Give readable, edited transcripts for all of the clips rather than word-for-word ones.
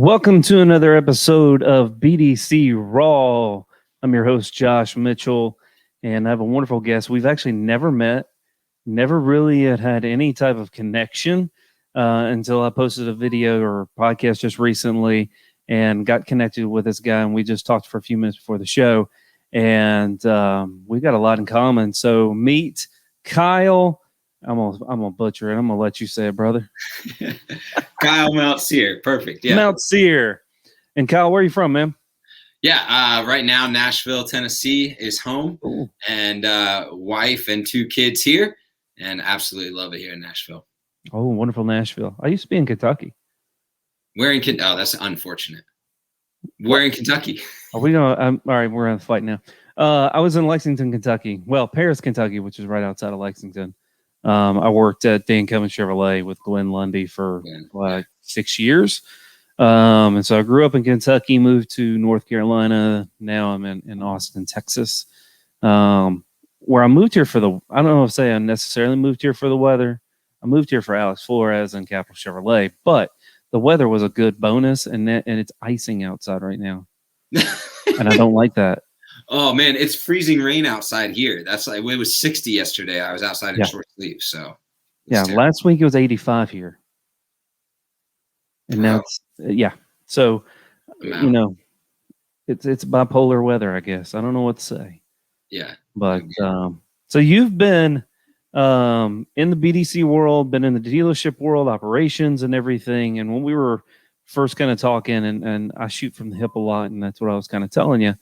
Welcome to another episode of BDC RAW. I'm your host, Josh Mitchell, and I have a wonderful guest. We've actually never met, never really had any type of connection until I posted a video or podcast just recently and got connected with this guy, and we just talked for a few minutes before the show, and we got a lot in common. So meet Kyle. I'm gonna butcher it. I'm gonna let you say it, brother. Kyle Mountsier. Perfect. Yeah. Mountsier. And Kyle, where are you from, man? Yeah. Right now, Nashville, Tennessee is home. Ooh. And wife and 2 kids here, and absolutely love it here in Nashville. Oh, wonderful Nashville. I used to be in Kentucky. Where in Kentucky? Oh, that's unfortunate. Where in Kentucky? Are we going to, all right, we're on the fight now. I was in Lexington, Kentucky. Well, Paris, Kentucky, which is right outside of Lexington. I worked at Dan Cummins Chevrolet with Glenn Lundy for 6 years. And so I grew up in Kentucky, moved to North Carolina. Now I'm in Austin, Texas, where I moved here for I don't know if I necessarily moved here for the weather. I moved here for Alex Flores and Capital Chevrolet, but the weather was a good bonus, and it's icing outside right now. And I don't like that. Oh man, it's freezing rain outside here. That's like, it was 60 yesterday. I was outside in short sleeves. So terrible. Last week it was 85 here. And now So you know, it's bipolar weather, I guess. I don't know what to say. Yeah. But so you've been in the BDC world, been in the dealership world, operations and everything. And when we were first kind of talking, and I shoot from the hip a lot, and that's what I was kind of telling you.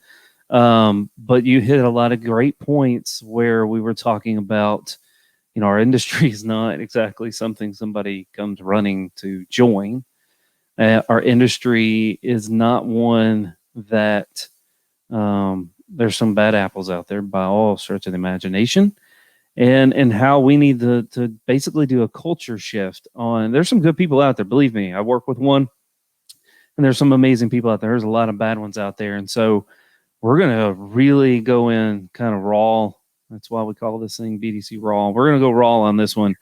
But you hit a lot of great points where we were talking about, our industry is not exactly something somebody comes running to join. Our industry is not one that there's some bad apples out there by all sorts of imagination, and how we need to basically do a culture shift on. There's some good people out there. Believe me, I work with one, and there's some amazing people out there. There's a lot of bad ones out there. And so we're going to really go in kind of raw. That's why we call this thing BDC RAW. We're going to go raw on this one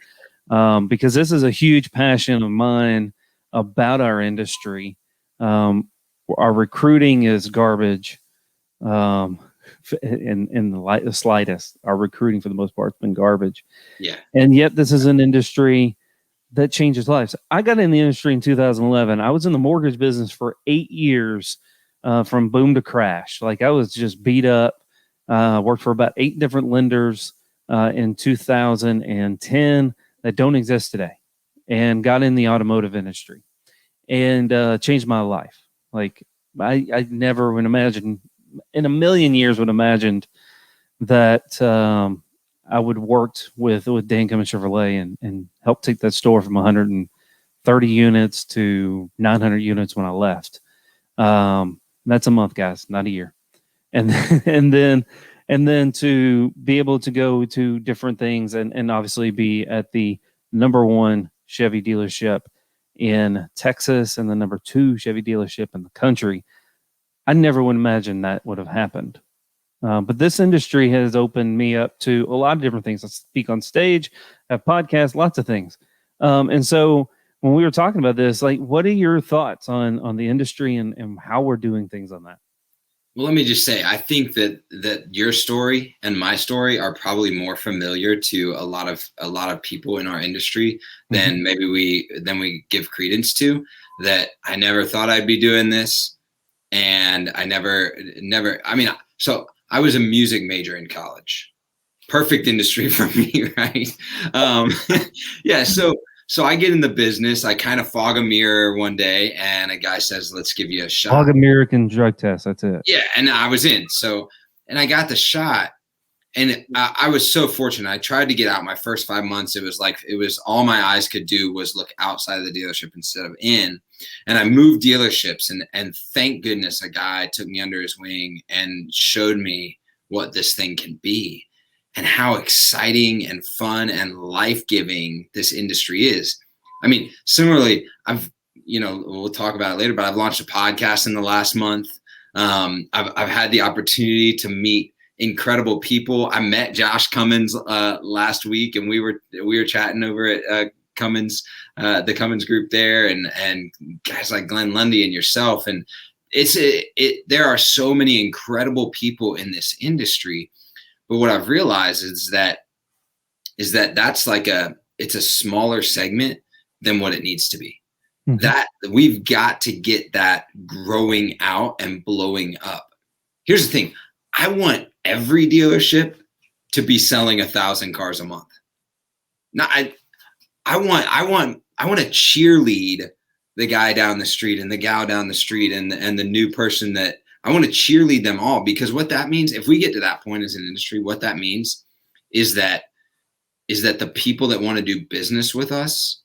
because this is a huge passion of mine about our industry. Our recruiting is garbage in the slightest. Our recruiting, for the most part, has been garbage. Yeah. And yet this is an industry that changes lives. I got in the industry in 2011. I was in the mortgage business for 8 years. From boom to crash. Like, I was just beat up. Worked for about 8 different lenders in 2010 that don't exist today, and got in the automotive industry and changed my life. Like, I never would imagine in a million years would imagined that I would worked with Dan Cummins Chevrolet and help take that store from 130 units to 900 units when I left. That's a month, guys, not a year. And then to be able to go to different things and obviously be at the #1 Chevy dealership in Texas and the #2 Chevy dealership in the country. I never would imagine that would have happened. But this industry has opened me up to a lot of different things. I speak on stage, have podcasts, lots of things. And so when we were talking about this, like, what are your thoughts on the industry and how we're doing things on that? Well, let me just say, I think that your story and my story are probably more familiar to a lot of people in our industry than maybe we give credence to. That I never thought I'd be doing this, and I never. I mean, so I was a music major in college. Perfect industry for me, right? Yeah. So I get in the business. I kind of fog a mirror one day, and a guy says, "Let's give you a shot." Fog a mirror and drug test. That's it. Yeah, and I was in. So, and I got the shot, and I was so fortunate. I tried to get out my first 5 months. It was all my eyes could do was look outside of the dealership instead of in. And I moved dealerships, and thank goodness a guy took me under his wing and showed me what this thing can be. And how exciting and fun and life-giving this industry is. I mean, similarly, we'll talk about it later, but I've launched a podcast in the last month. I've had the opportunity to meet incredible people. I met Josh Cummins last week, and we were chatting over at Cummins, the Cummins group there, and guys like Glenn Lundy and yourself. And there are so many incredible people in this industry. But what I've realized is that that's like it's a smaller segment than what it needs to be. Mm-hmm. That we've got to get that growing out and blowing up. Here's the thing. I want every dealership to be selling 1,000 cars a month. Now, I want to cheerlead the guy down the street and the gal down the street and the new person that I want to cheerlead them all, because what that means, if we get to that point as an industry, what that means is that the people that want to do business with us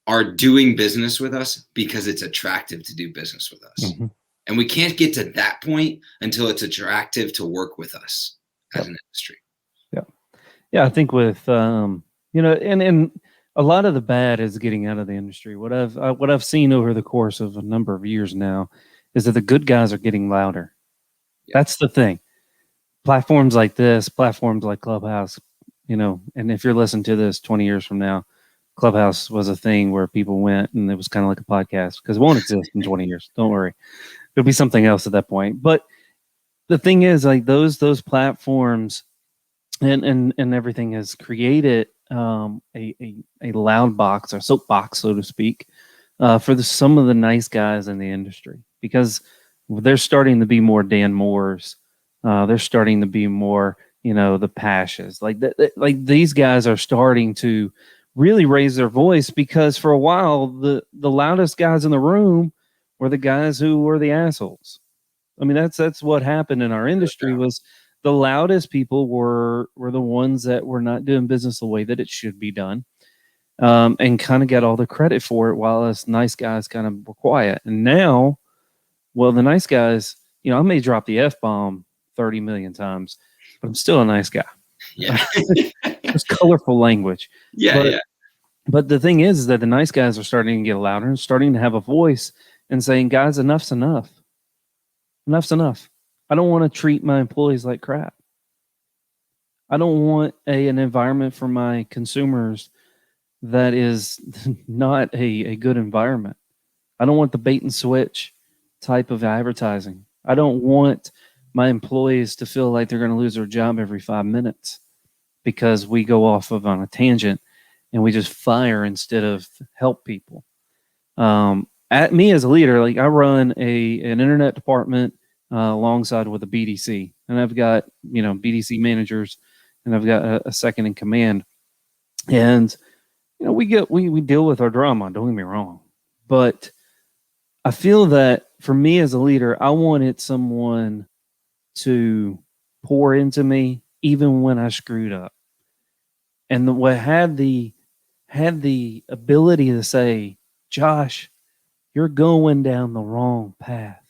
are doing business with us because it's attractive to do business with us. Mm-hmm. And we can't get to that point until it's attractive to work with us as an industry. Yeah. Yeah. I think with, and a lot of the bad is getting out of the industry. What I've seen over the course of a number of years now is that the good guys are getting louder. Yeah. That's the thing. Platforms like this, platforms like Clubhouse, and if you're listening to this 20 years from now, Clubhouse was a thing where people went and it was kind of like a podcast, because it won't exist in 20 years. Don't worry. It'll be something else at that point. But the thing is, like those platforms and everything has created a loud box or soapbox, so to speak, for some of the nice guys in the industry, because there's starting to be more Dan Moores. They're starting to be more, the Pashes. Like these guys are starting to really raise their voice, because for a while the loudest guys in the room were the guys who were the assholes. I mean, that's what happened in our industry. Was the loudest people were the ones that were not doing business the way that it should be done, and kind of got all the credit for it, while us nice guys kind of were quiet. And now, well, the nice guys, I may drop the F-bomb 30 million times, but I'm still a nice guy. Yeah. It's colorful language. Yeah. But the thing is that the nice guys are starting to get louder and starting to have a voice and saying, guys, enough's enough. Enough's enough. I don't want to treat my employees like crap. I don't want an environment for my consumers that is not a good environment. I don't want the bait and switch type of advertising. I don't want my employees to feel like they're going to lose their job every 5 minutes because we go off on a tangent and we just fire instead of help people. At me as a leader, like I run an internet department alongside with a BDC, and I've got BDC managers, and I've got a second in command, and we deal with our drama. Don't get me wrong, but I feel that for me as a leader, I wanted someone to pour into me even when I screwed up, and had the ability to say, Josh, you're going down the wrong path.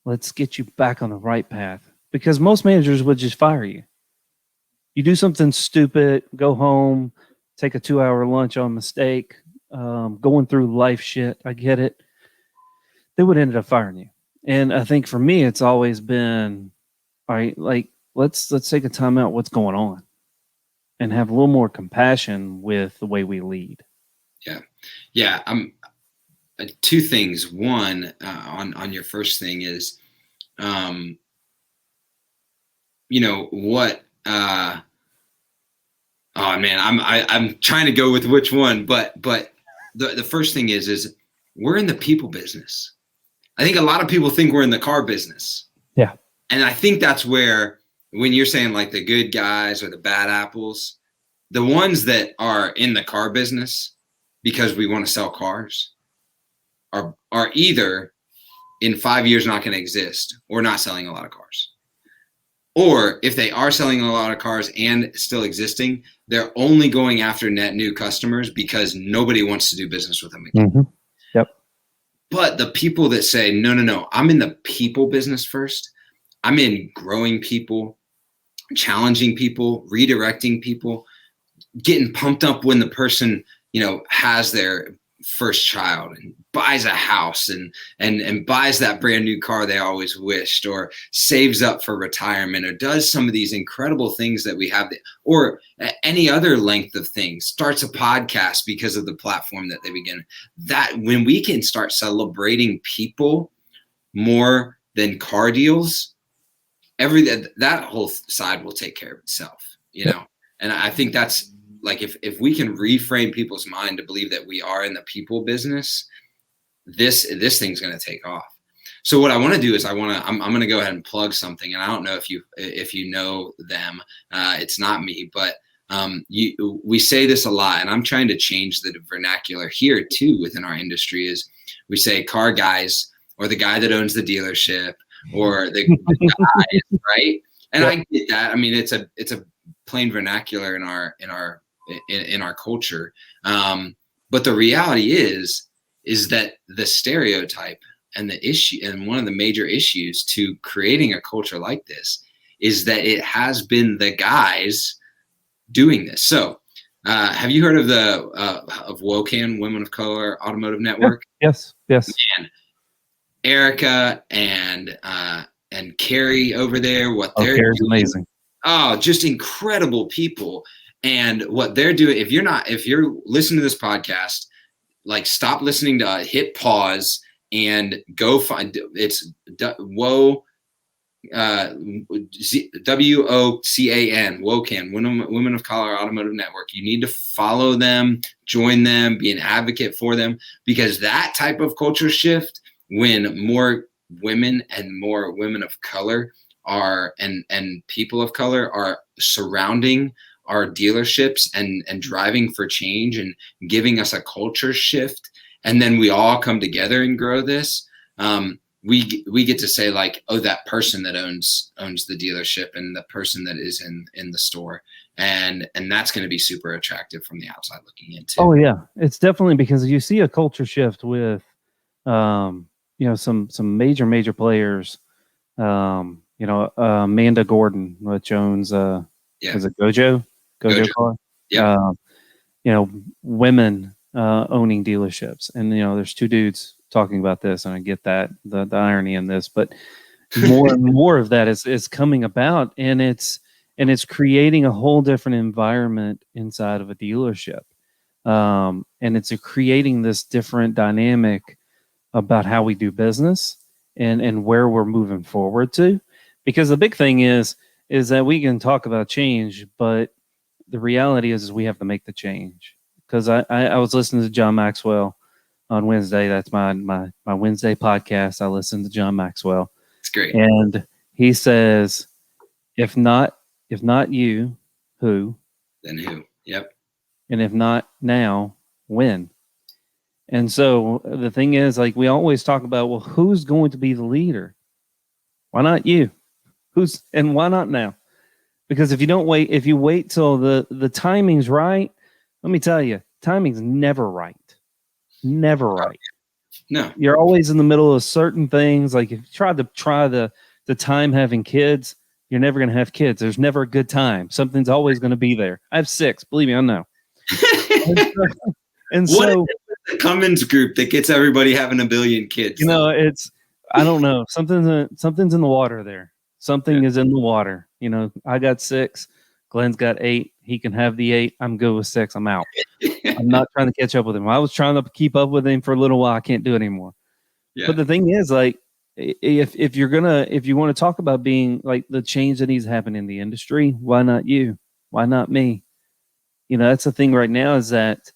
Let's get you back on the right path. Because most managers would just fire you. You do something stupid, go home, take a 2-hour lunch on mistake, going through life shit. I get it. They would end up firing you. And I think for me, it's always been, all right, like let's take a time out. What's going on? And have a little more compassion with the way we lead. Yeah. Two things. One, on your first thing is, what? Oh man, I'm trying to go with which one, but the first thing is we're in the people business. I think a lot of people think we're in the car business. Yeah, and I think that's where, when you're saying like the good guys or the bad apples, the ones that are in the car business because we want to sell cars are either in 5 years not going to exist or not selling a lot of cars. Or if they are selling a lot of cars and still existing, they're only going after net new customers because nobody wants to do business with them again. Mm-hmm. Yep. But the people that say, no, I'm in the people business first. I'm in growing people, challenging people, redirecting people, getting pumped up when the person, has their first child and buys a house and buys that brand new car they always wished, or saves up for retirement, or does some of these incredible things that we have, or any other length of things, starts a podcast because of the platform that they begin. That when we can start celebrating people more than car deals, that whole side will take care of itself, you know? And I think that's like, if we can reframe people's mind to believe that we are in the people business, this thing's going to take off. So what I want to do is I'm going to go ahead and plug something. And I don't know if you know them, it's not me, but we say this a lot, and I'm trying to change the vernacular here too within our industry. Is we say car guys, or the guy that owns the dealership, or the guy, right? And I get that. I mean, it's a plain vernacular in our culture. But the reality is that the stereotype and the issue, and one of the major issues to creating a culture like this, is that it has been the guys doing this. So have you heard of of WOCAN, Women of Color Automotive Network? Yes. Man, Erica and Carrie over there, what they're Carrie's doing, amazing. Oh, just incredible people. And what they're doing, if you're listening to this podcast, like, stop listening to hit pause and go find it's WOCAN, Women of Color Automotive Network. You need to follow them, join them, be an advocate for them, because that type of culture shift, when more women and more women of color are and people of color are surrounding our dealerships and driving for change and giving us a culture shift, and then we all come together and grow this, we get to say, like, oh, that person that owns the dealership and the person that is in the store, and that's going to be super attractive from the outside looking into. Oh yeah, it's definitely, because you see a culture shift with some major players. Amanda Gordon, which owns is it Gojo car? Yeah. Women owning dealerships, and there's two dudes talking about this, and I get that the irony in this, but more and more of that is coming about, and it's creating a whole different environment inside of a dealership, and it's creating this different dynamic about how we do business and where we're moving forward to. Because the big thing is that we can talk about change, but the reality is we have to make the change. Because I was listening to John Maxwell on Wednesday. That's my Wednesday podcast. I listen to John Maxwell. It's great. And he says, if not you, who? Then who? Yep. And if not now, when? And so the thing is, like, we always talk about, well, who's going to be the leader? Why not you? And why not now? Because if you wait till the timing's right, let me tell you, timing's never right. Never right. No. You're always in the middle of certain things. Like, if you try the time having kids, you're never going to have kids. There's never a good time. Something's always going to be there. I have 6. Believe me, I know. And what so, is the Cummins group that gets everybody having a billion kids? I don't know. Something's in the water there. Something is in the water. I got 6. Glenn's got 8. He can have the 8. I'm good with 6. I'm out. I'm not trying to catch up with him. I was trying to keep up with him for a little while. I can't do it anymore. Yeah. But the thing is, like, if you want to talk about being like the change that needs to happen in the industry, why not you? Why not me? That's the thing right now, is that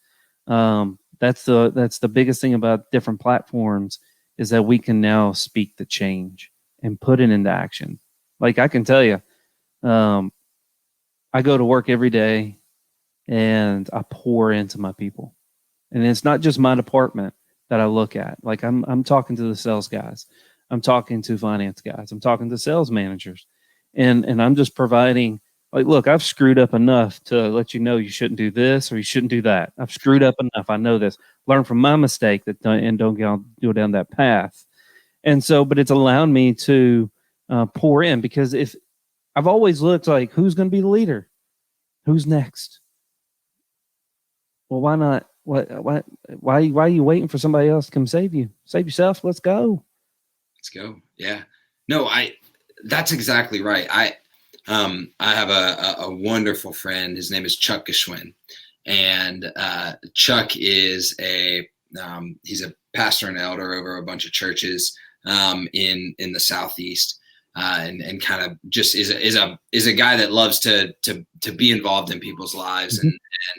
that's the biggest thing about different platforms, is that we can now speak the change and put it into action. Like, I can tell you, I go to work every day and I pour into my people, and it's not just my department that I look at. Like, I'm talking to the sales guys, I'm talking to finance guys, I'm talking to sales managers, and I'm just providing, like, look, I've screwed up enough to let you know you shouldn't do this or you shouldn't do that. I've screwed up enough. I know this. Learn from my mistake and don't go down that path. And so, but it's allowed me to pour in, because if I've always looked like, who's going to be the leader? Who's next? Well, why why are you waiting for somebody else to come save you? Save yourself. Let's go. Let's go. Yeah. No, that's exactly right. I have a wonderful friend. His name is Chuck Geschwin, and Chuck is he's a pastor and elder over a bunch of churches in the Southeast, and kind of just is a guy that loves to be involved in people's lives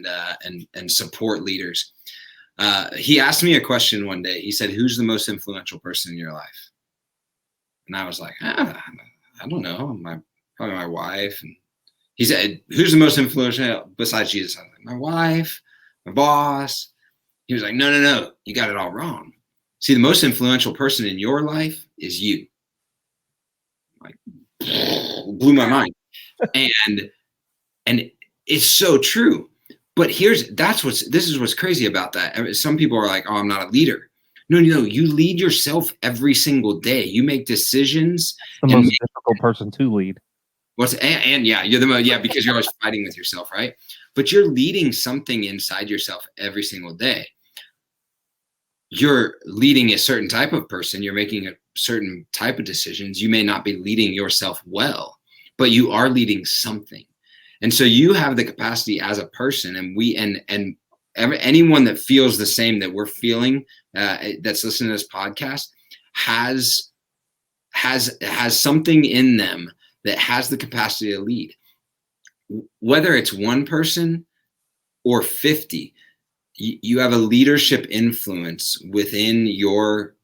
and support leaders. He asked me a question one day. He said, "Who's the most influential person in your life?" And I was like, I don't know. Probably my wife. And he said, "Who's the most influential besides Jesus?" I was like, "My wife, my boss." He was like, No, you got it all wrong. See, the most influential person in your life is you. Like, blew my mind. And it's so true. But this is what's crazy about that. Some people are like, "Oh, I'm not a leader." No, you lead yourself every single day. You make decisions. The most difficult person to lead. Yeah, you're the most, because you're always fighting with yourself, right? But you're leading something inside yourself every single day. You're leading a certain type of person. You're making a certain type of decisions. You may not be leading yourself well, but you are leading something. And so you have the capacity as a person, and anyone that feels the same that we're feeling, that's listening to this podcast, has something in them that has the capacity to lead. Whether it's one person or 50, you have a leadership influence within your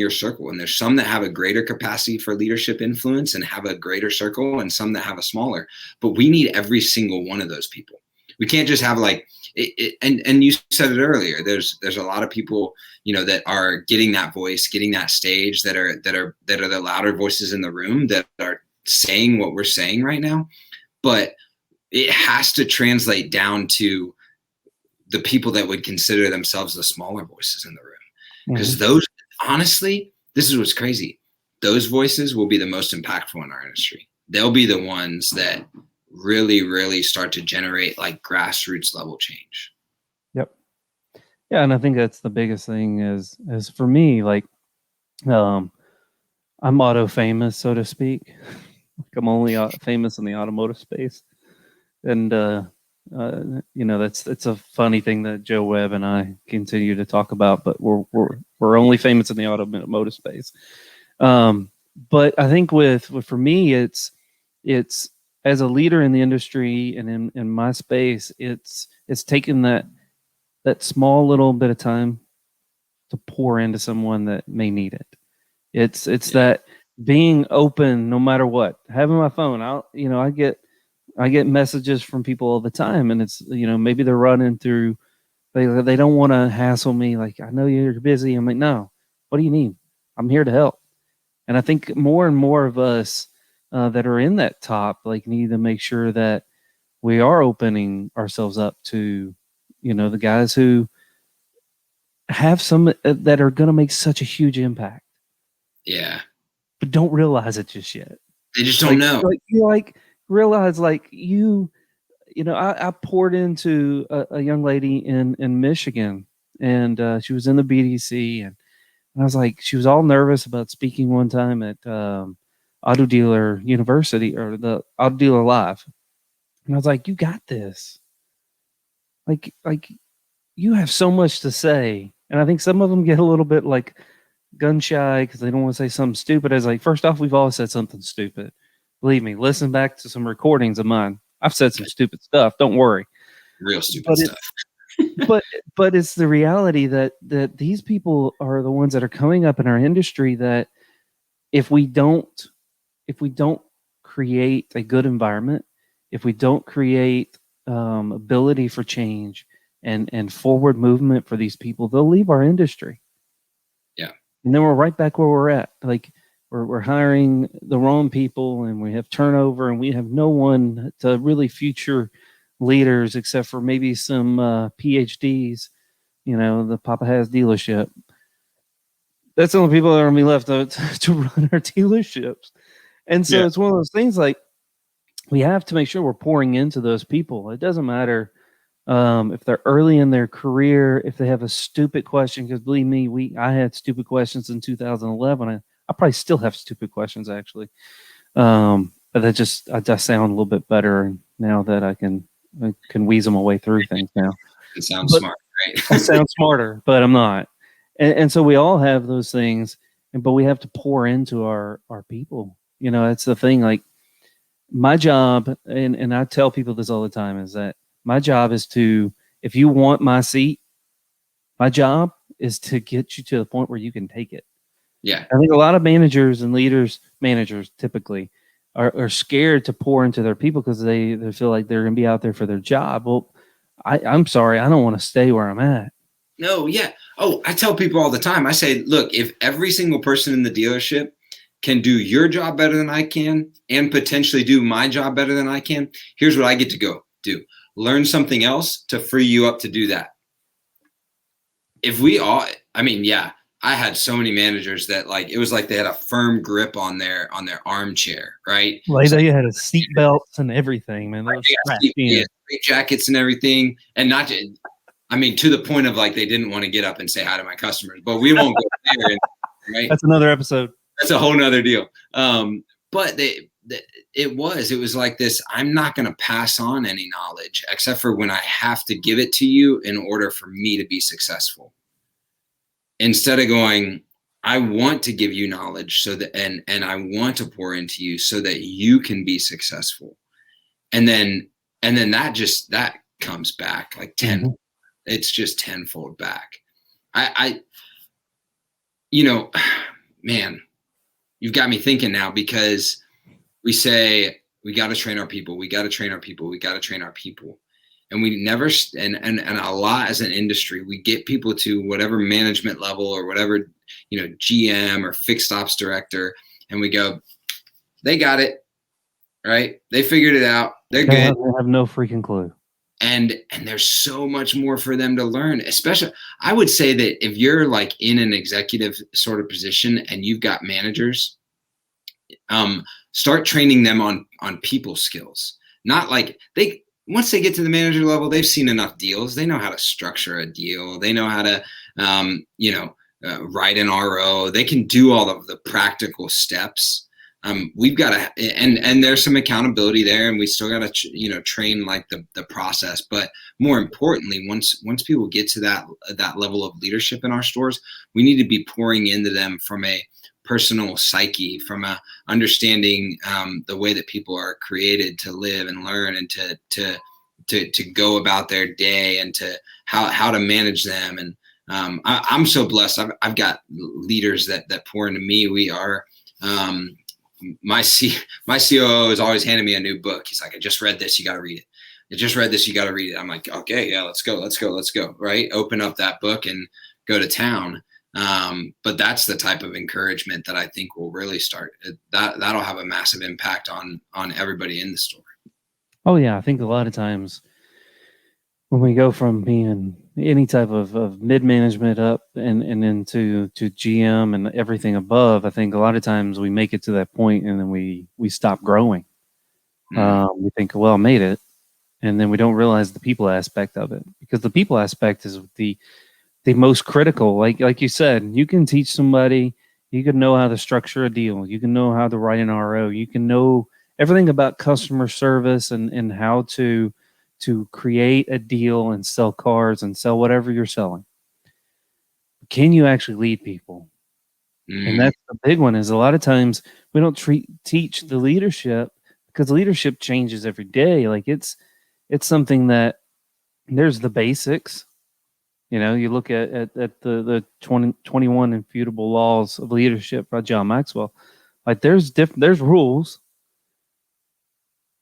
circle. And there's some that have a greater capacity for leadership influence and have a greater circle, and some that have a smaller. But we need every single one of those people. We can't just have and you said it earlier. There's a lot of people, that are getting that voice, getting that stage, that are the louder voices in the room, that are saying what we're saying right now. But it has to translate down to the people that would consider themselves the smaller voices in the room. Because those, honestly, this is what's crazy. Those voices will be the most impactful in our industry. They'll be the ones that really, really start to generate grassroots level change. Yep. Yeah. And I think that's the biggest thing is for me, I'm auto famous, so to speak. I'm only famous in the automotive space. And, it's a funny thing that Joe Webb and I continue to talk about, but we're only famous in the automotive space. But I think for me, it's as a leader in the industry and in my space, it's taken that small little bit of time to pour into someone that may need it. It's that being open no matter what. Having my phone out, I get messages from people all the time, and it's maybe they're running through. They don't want to hassle me. Like, I know you're busy. I'm like, no. What do you need? I'm here to help. And I think more and more of us that are in that top need to make sure that we are opening ourselves up to the guys who have some that are going to make such a huge impact. Yeah, but don't realize it just yet. They just don't know. Realize I poured into a young lady in Michigan, and she was in the BDC, and I was like, she was all nervous about speaking one time at Auto Dealer University, or the Auto Dealer Live, and I was like, you got this. Like you have so much to say, and I think some of them get a little bit gun shy because they don't want to say something stupid. As first off, we've all said something stupid. Believe me, listen back to some recordings of mine. I've said some stupid stuff. Don't worry. Real stupid stuff. but it's the reality that these people are the ones that are coming up in our industry, that if we don't create a good environment, if we don't create ability for change and forward movement for these people, they'll leave our industry. Yeah. And then we're right back where we're at. We're hiring the wrong people, and we have turnover, and we have no one to really future leaders except for maybe some PhDs. The Papa Has dealership. That's the only people that are going to be left to run our dealerships. And so It's one of those things we have to make sure we're pouring into those people. It doesn't matter if they're early in their career, if they have a stupid question, because believe me, I had stupid questions in 2011. I probably still have stupid questions actually. But I just sound a little bit better now that I can weasel my way through things now. It sounds smart, right? I sound smarter, but I'm not. And so we all have those things, but we have to pour into our people. That's the thing. Like my job, and I tell people this all the time, is that my job is to, if you want my seat, my job is to get you to the point where you can take it. Yeah. I think a lot of managers and managers typically are scared to pour into their people because they feel like they're going to be out there for their job. Well, I'm sorry, I don't want to stay where I'm at. No, yeah. Oh, I tell people all the time, I say, look, if every single person in the dealership can do your job better than I can and potentially do my job better than I can, here's what I get to go do. Learn something else to free you up to do that. If we all, I mean, yeah, I had so many managers that like, it was like they had a firm grip on their armchair, right? Like they had a seat belts and everything, man. Straight jackets and everything. And not to, I mean, to the point of like, they didn't want to get up and say hi to my customers, but we won't go there. Right? That's another episode. That's a whole nother deal. But it was like this, I'm not going to pass on any knowledge except for when I have to give it to you in order for me to be successful. Instead of going, I want to give you knowledge so that, and I want to pour into you so that you can be successful. And then that comes back like 10, mm-hmm. It's just tenfold back. Man, you've got me thinking now, because we say we got to train our people. We got to train our people. We got to train our people. And we never, and a lot as an industry, we get people to whatever management level or whatever, GM or fixed ops director. And we go, they got it, right? They figured it out. They're good. They have no freaking clue. And there's so much more for them to learn, especially, I would say that if you're like in an executive sort of position and you've got managers, start training them on people skills. Not like once they get to the manager level, they've seen enough deals. They know how to structure a deal. They know how to, write an RO. They can do all of the practical steps. We've got to, and there's some accountability there, and we still got to, train like the process. But more importantly, once people get to that level of leadership in our stores, we need to be pouring into them from a personal psyche, from a understanding the way that people are created to live and learn, and to go about their day, and to how to manage them. And I'm so blessed. I've got leaders that pour into me. We are. My COO is always handing me a new book. He's like, I just read this. You got to read it. I just read this. You got to read it. I'm like, okay, yeah, let's go. Right. Open up that book and go to town. But that's the type of encouragement that I think will really start that'll have a massive impact on everybody in the store. Oh yeah. I think a lot of times when we go from being any type of mid-management up and into GM and everything above, I think a lot of times we make it to that point and then we stop growing. We think, well, I made it. And then we don't realize the people aspect of it, because the people aspect is the most critical. Like you said, you can teach somebody, you can know how to structure a deal. You can know how to write an RO. You can know everything about customer service and how to create a deal and sell cars and sell whatever you're selling. Can you actually lead people? And that's the big one, is a lot of times we don't teach the leadership, because leadership changes every day. Like it's something that there's the basics. You look at the 21 Infutable Laws of Leadership by John Maxwell. Like there's rules,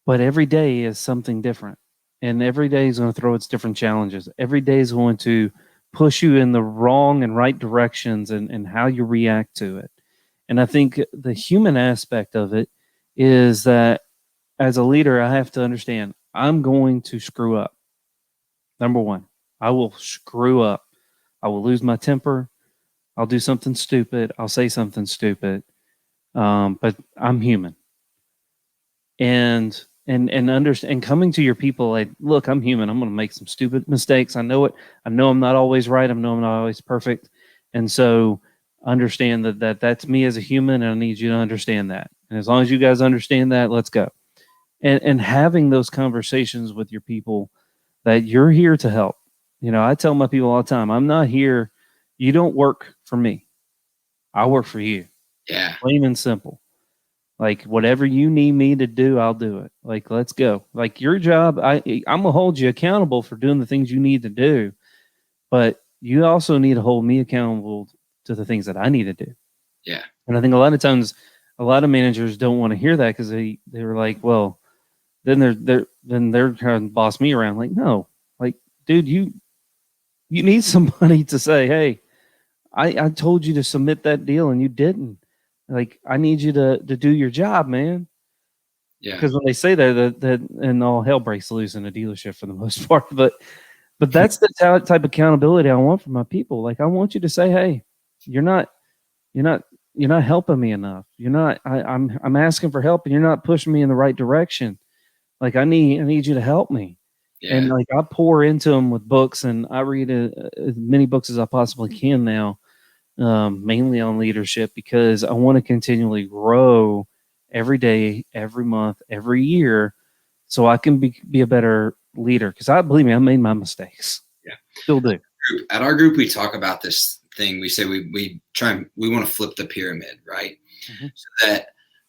but every day is something different. And every day is going to throw its different challenges. Every day is going to push you in the wrong and right directions, and how you react to it. And I think the human aspect of it is that as a leader, I have to understand I'm going to screw up. Number one, I will screw up. I will lose my temper. I'll do something stupid. I'll say something stupid. But I'm human. And and understand, and coming to your people like, look, I'm human. I'm going to make some stupid mistakes. I know it. I know I'm not always right. I know I'm not always perfect. And so understand that's me as a human, and I need you to understand that. And as long as you guys understand that, let's go. And having those conversations with your people, that you're here to help. I tell my people all the time, I'm not here. You don't work for me. I work for you. Yeah. Plain and simple. Like, whatever you need me to do, I'll do it. Like, let's go. Like, your job, I'm gonna hold you accountable for doing the things you need to do, but you also need to hold me accountable to the things that I need to do. Yeah. And I think a lot of times, a lot of managers don't want to hear that, because they're like, well, then they're trying to boss me around. Like, no, like, dude, you need somebody to say, hey, I told you to submit that deal and you didn't. Like, I need you to do your job, man. Yeah. Because when they say that and all hell breaks loose in a dealership for the most part, but that's the type of accountability I want from my people. Like, I want you to say, hey, you're not helping me enough. I'm asking for help and you're not pushing me in the right direction. Like, I need you to help me. Yeah. And like, I pour into them with books, and I read as many books as I possibly can now. Mainly on leadership, because I want to continually grow every day, every month, every year, so I can be a better leader. Because believe me, I made my mistakes. Yeah, still do. At our group, we talk about this thing. We say we want to flip the pyramid, right? Mm-hmm. So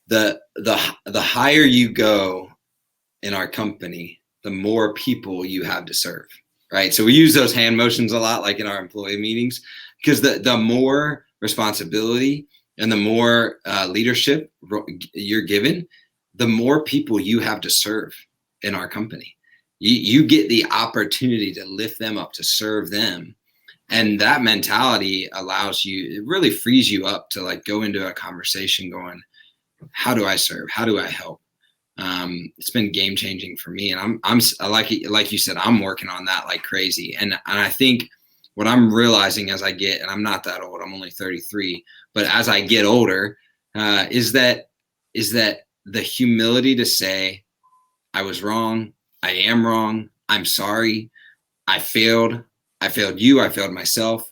that the higher you go in our company, the more people you have to serve, right? So we use those hand motions a lot, like in our employee meetings. Because the more responsibility and the more leadership you're given, the more people you have to serve in our company. You get the opportunity to lift them up, to serve them. And that mentality allows you, it really frees you up to like go into a conversation going, how do I serve? How do I help? It's been game changing for me. And I like you said, I'm working on that like crazy. And I think what I'm realizing as I get, and I'm not that old, I'm only 33, but as I get older, is that the humility to say, I was wrong, I am wrong, I'm sorry, I failed you, I failed myself.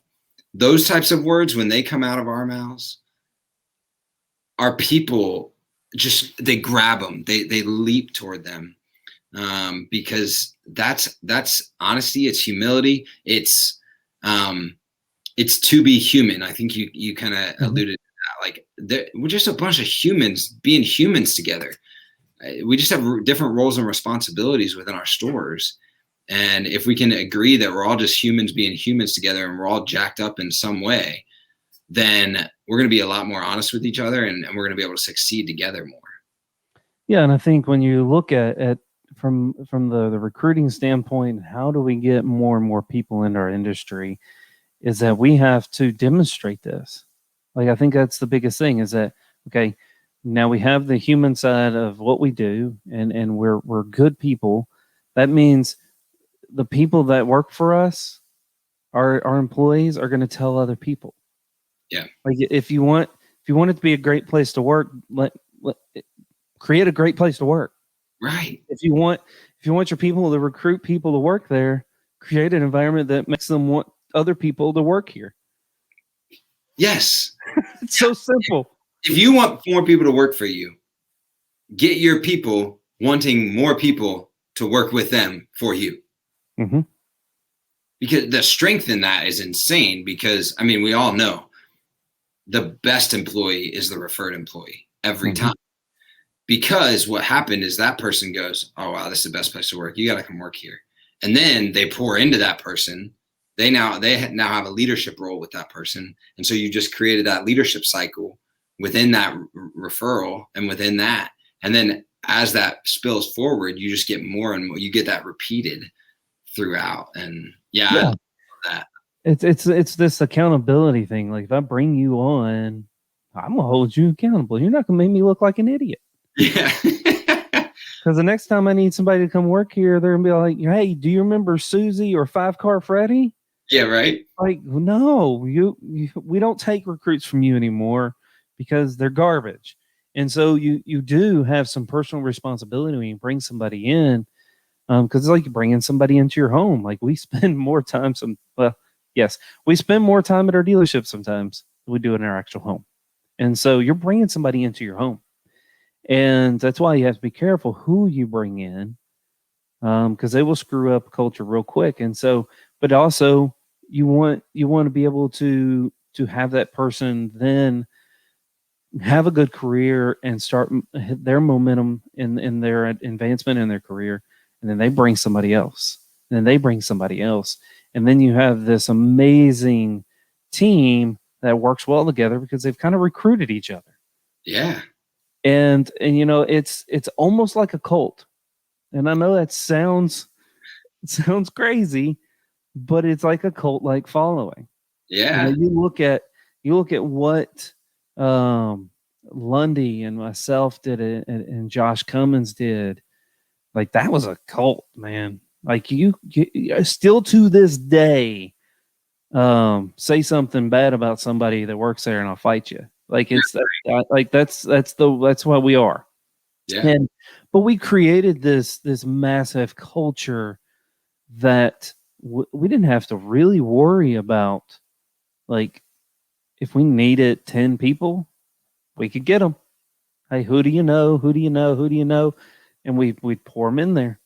Those types of words, when they come out of our mouths, our people they grab them, they leap toward them, because that's honesty, it's humility, it's to be human. I think you kind of alluded to that. Like, we're just a bunch of humans being humans together. We just have different roles and responsibilities within our stores. And if we can agree that we're all just humans being humans together, and we're all jacked up in some way, then we're going to be a lot more honest with each other, and we're going to be able to succeed together more. Yeah. And I think when you look at from the recruiting standpoint, how do we get more and more people into our industry, is that we have to demonstrate this. Like, I think that's the biggest thing, is that, okay, now we have the human side of what we do, and we're good people. That means the people that work for us, our employees, are going to tell other people. Yeah. Like, if you want it to be a great place to work, create a great place to work. Right. If you want your people to recruit people to work there, create an environment that makes them want other people to work here. Yes. It's so simple. If you want more people to work for you, get your people wanting more people to work with them for you. Mm-hmm. Because the strength in that is insane, because, I mean, we all know the best employee is the referred employee every time. Because what happened is that person goes, oh, wow, this is the best place to work. You got to come work here. And then they pour into that person. They now have a leadership role with that person. And so you just created that leadership cycle within that referral and within that. And then as that spills forward, you just get more and more. You get that repeated throughout. And yeah. I love that. It's this accountability thing. Like, if I bring you on, I'm gonna hold you accountable. You're not gonna make me look like an idiot. Yeah. Because the next time I need somebody to come work here, they're gonna be like, hey, do you remember Susie or 5-Car Freddy? Yeah, right. Like, no, we don't take recruits from you anymore, because they're garbage. And so you do have some personal responsibility when you bring somebody in, because it's like you bringing somebody into your home. Like we spend more time yes, we spend more time at our dealership sometimes than we do in our actual home. And so you're bringing somebody into your home, and that's why you have to be careful who you bring in, because they will screw up culture real quick. And so, but also you want to be able to have that person then have a good career and start their momentum in their advancement in their career, and then they bring somebody else, and then they bring somebody else, and then you have this amazing team that works well together because they've kind of recruited each other. Yeah. And you know, it's almost like a cult. And I know that sounds crazy, but it's like a cult like following. You know, Yeah. you look at what Lundy and myself did it, and Josh Cummins did. Like that was a cult, man. Like you still to this day, say something bad about somebody that works there, and I'll fight you. Like it's like that's what we are. Yeah. And but we created this massive culture that we didn't have to really worry about. Like if we needed 10 people, we could get them. Hey, who do you know? Who do you know? Who do you know? And we'd pour them in there.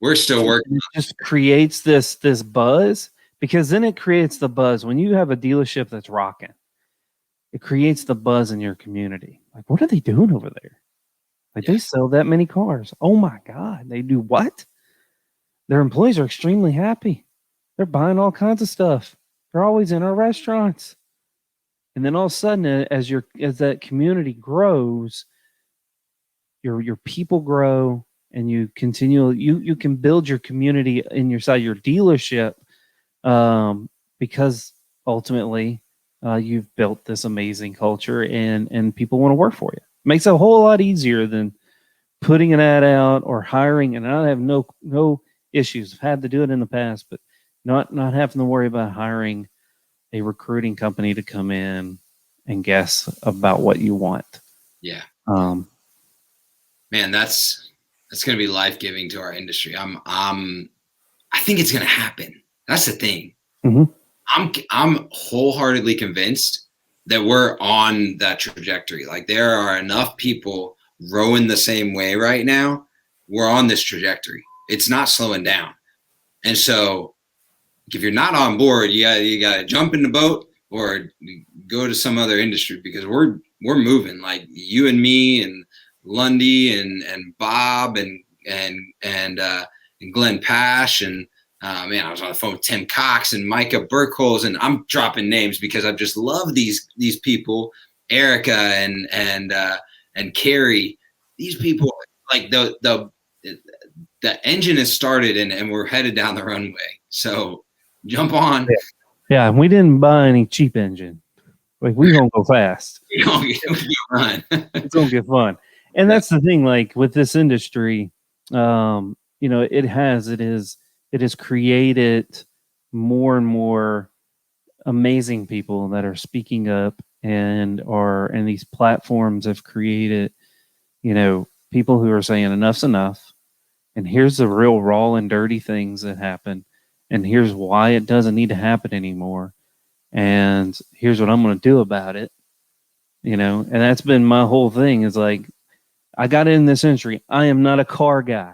We're still working. It just creates this buzz, because then it creates the buzz when you have a dealership that's rocking. It creates the buzz in your community. Like, what are they doing over there? Like they sell that many cars. Oh my God, they do what? Their employees are extremely happy. They're buying all kinds of stuff. They're always in our restaurants. And then all of a sudden, as that community grows, your people grow, and you can build your community in your dealership, because ultimately you've built this amazing culture, and people want to work for you. It makes it a whole lot easier than putting an ad out or hiring. And I have no issues. I've had to do it in the past, but not having to worry about hiring a recruiting company to come in and guess about what you want. Yeah. Um, Man, that's going to be life-giving to our industry. I think it's going to happen. That's the thing. Mm-hmm. I'm wholeheartedly convinced that we're on that trajectory. Like there are enough people rowing the same way right now. We're on this trajectory. It's not slowing down. And so if you're not on board, you got to jump in the boat or go to some other industry, because we're moving. Like you and me and Lundy and Bob and Glenn Pash and man, I was on the phone with Tim Cox and Micah Burkholz, and I'm dropping names because I've just loved these people, Erica and Carrie. These people, like the engine has started and we're headed down the runway. So jump on. Yeah, we didn't buy any cheap engine. Like we gonna go fast. It's gonna get fun. And that's the thing, like with this industry, you know, it has created more and more amazing people that are speaking up, and these platforms have created, you know, people who are saying enough's enough, and here's the real raw and dirty things that happen, and here's why it doesn't need to happen anymore, and here's what I'm going to do about it. You know, and that's been my whole thing, is like, I got in this industry. I am not a car guy.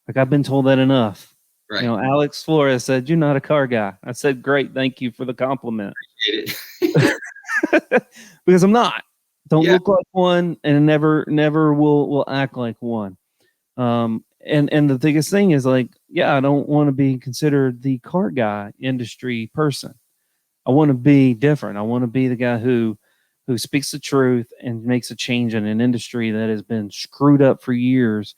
Like I've been told that enough. Right. You know, Alex Flores said, "You're not a car guy." I said, "Great, thank you for the compliment." Because I'm not. Don't look like one, and never will act like one. And the biggest thing is like, yeah, I don't want to be considered the car guy industry person. I want to be different. I want to be the guy who speaks the truth and makes a change in an industry that has been screwed up for years.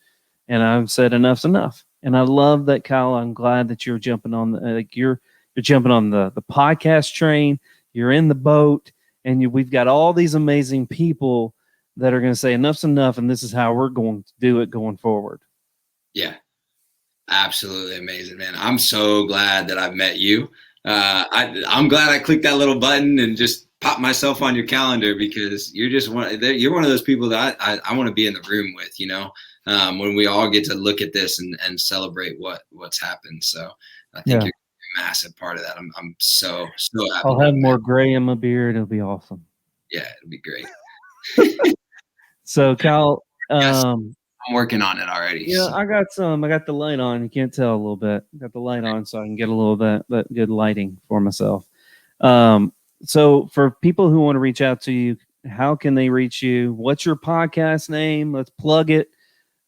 And I've said enough's enough. And I love that, Kyle. I'm glad that you're jumping on you're jumping on the podcast train. You're in the boat, and we've got all these amazing people that are going to say enough's enough, and this is how we're going to do it going forward. Yeah, absolutely amazing, man. I'm so glad that I've met you. I'm glad I clicked that little button and just pop myself on your calendar because you're one of those people that I want to be in the room with, when we all get to look at this and celebrate what's happened. So I think you're a massive part of that. I'm so happy. I'll have more gray in my beard. It'll be awesome. Yeah, it'll be great. So Kyle, yes, I'm working on it already. Yeah, so. I got the light on. You can't tell a little bit. I got the light on so I can get a little bit, but good lighting for myself. So for people who want to reach out to you, how can they reach you? What's your podcast name? Let's plug it.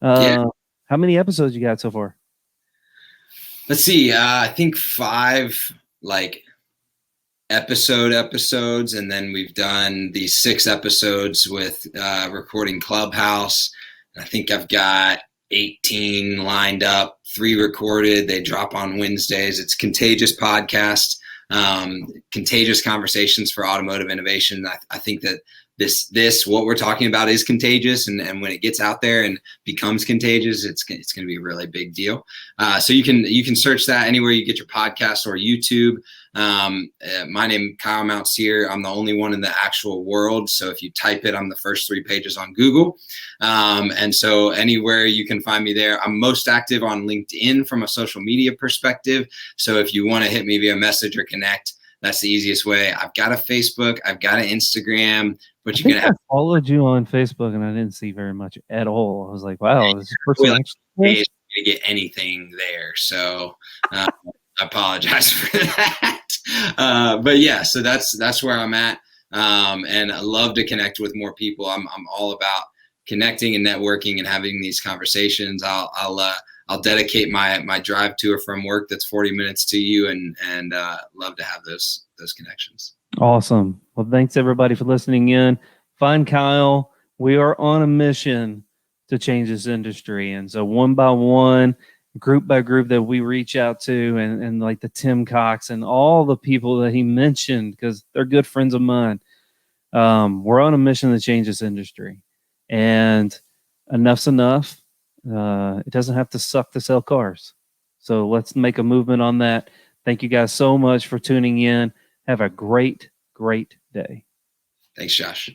How many episodes you got so far? Let's see. I think 5 episodes, and then we've done these 6 episodes with recording Clubhouse. I think I've got 18 lined up, 3 recorded. They drop on Wednesdays. It's Contagious Podcast, Contagious Conversations for Automotive Innovation. I think that this what we're talking about is contagious, and when it gets out there and becomes contagious, it's going to be a really big deal. So you can search that anywhere you get your podcast or YouTube. My name Kyle Mountsier. I'm the only one in the actual world. So if you type it, I'm the first 3 pages on Google. And so anywhere you can find me there. I'm most active on LinkedIn from a social media perspective. So if you want to hit me via message or connect, that's the easiest way. I've got a Facebook, I've got an Instagram, but you're gonna followed you on Facebook and I didn't see very much at all. I was like, wow, this person actually to get anything there. So I apologize for that. But yeah, so that's where I'm at. And I love to connect with more people. I'm all about connecting and networking and having these conversations. I'll dedicate my drive to or from work that's 40 minutes to you, and love to have those connections. Awesome. Well, thanks everybody for listening in. Find Kyle. We are on a mission to change this industry. And so one by one, group by group that we reach out to, and like the Tim Cox and all the people that he mentioned, because they're good friends of mine. We're on a mission to change this industry. And enough's enough. It doesn't have to suck to sell cars. So let's make a movement on that. Thank you guys so much for tuning in. Have a great day. Thanks, Josh.